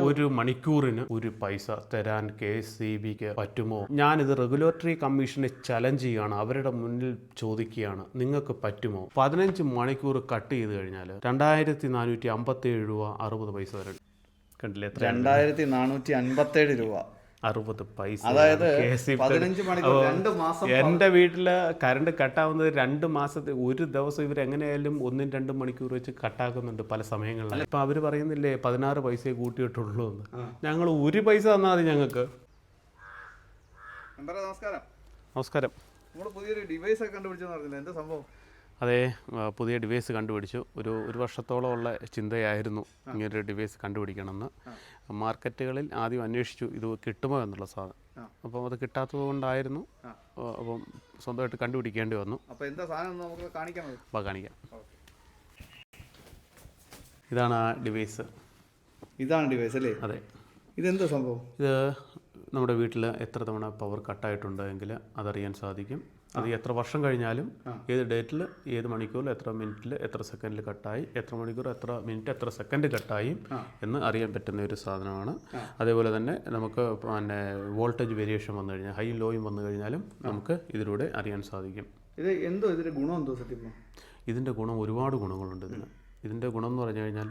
ഒരു മണിക്കൂറിന് ഒരു പൈസ തരാൻ KSEBിക്ക് പറ്റുമോ? ഞാനിത് റെഗുലേറ്ററി കമ്മീഷനെ ചലഞ്ച് ചെയ്യുകയാണ്, അവരുടെ മുന്നിൽ ചോദിക്കുകയാണ്, നിങ്ങൾക്ക് പറ്റുമോ? 15 മണിക്കൂർ കട്ട് ചെയ്ത് കഴിഞ്ഞാൽ 2457 രൂപ 60 പൈസ വരും. കണ്ടില്ലേ? 2457 രൂപ 60 പൈസ. അതായത് 15 മണിക്കൂർ 2 മാസം. എൻ്റെ വീട്ടിൽ കറണ്ട് കട്ടാവുന്നത് 2 മാസത്തെ ഒരു ദിവസം ഇവർ എങ്ങനെയായാലും 1-2 മണിക്കൂർ വെച്ച് കട്ടാക്കുന്നുണ്ട് പല സമയങ്ങളിൽ. ഇപ്പം അവർ പറയുന്നില്ലേ 16 പൈസയെ കൂട്ടിയിട്ടുള്ളൂ എന്ന്. ഞങ്ങൾ ഒരു പൈസ തന്നാൽ മതി ഞങ്ങൾക്ക്. നമസ്കാരം. നമസ്കാരം. നമ്മൾ പുതിയൊരു ഡിവൈസ് ഒക്കെ കണ്ടുപിടിച്ചെന്ന് പറഞ്ഞില്ല, എന്താ സംഭവം? അതെ, പുതിയ ഡിവൈസ് കണ്ടുപിടിച്ചു. ഒരു വർഷത്തോളം ഉള്ള ചിന്തയായിരുന്നു ഇങ്ങനൊരു ഡിവൈസ് കണ്ടുപിടിക്കണമെന്ന്. മാർക്കറ്റുകളിൽ ആദ്യം അന്വേഷിച്ചു ഇത് കിട്ടുമോ എന്നുള്ള സാധനം. അപ്പം അത് കിട്ടാത്തത് കൊണ്ടായിരുന്നു അപ്പം സ്വന്തമായിട്ട് കണ്ടുപിടിക്കേണ്ടി വന്നു. അപ്പോൾ എന്താ സാധനം നമുക്ക് കാണിക്കാം. കാണിക്കാം. ഇതാണ് ആ ഡിവൈസ്. ഇതാണ് ഡിവൈസ് അല്ലേ? അതെ. ഇതെന്താ സംഭവം? ഇത് നമ്മുടെ വീട്ടിൽ എത്ര തവണ പവർ കട്ടായിട്ടുണ്ട് എങ്കിൽ അതറിയാൻ സാധിക്കും. അത് എത്ര വർഷം കഴിഞ്ഞാലും ഏത് ഡേറ്റിൽ ഏത് മണിക്കൂറിൽ എത്ര മിനിറ്റിൽ എത്ര സെക്കൻഡിൽ കട്ടായി, എത്ര മണിക്കൂർ എത്ര മിനിറ്റ് എത്ര സെക്കൻഡ് കട്ടായി എന്ന് അറിയാൻ പറ്റുന്ന ഒരു സാധനമാണ്. അതേപോലെ തന്നെ നമുക്ക് പിന്നെ വോൾട്ടേജ് വേരിയേഷൻ വന്നു കഴിഞ്ഞാൽ ഹൈയും ലോയും വന്നു കഴിഞ്ഞാലും നമുക്ക് ഇതിലൂടെ അറിയാൻ സാധിക്കും. ഇത് എന്തോ ഇതിൻ്റെ ഗുണം എന്തോ? സത്യം ഇതിൻ്റെ ഗുണം ഒരുപാട് ഗുണങ്ങളുണ്ട് ഇതിന്. ഇതിൻ്റെ ഗുണം എന്ന് പറഞ്ഞു കഴിഞ്ഞാൽ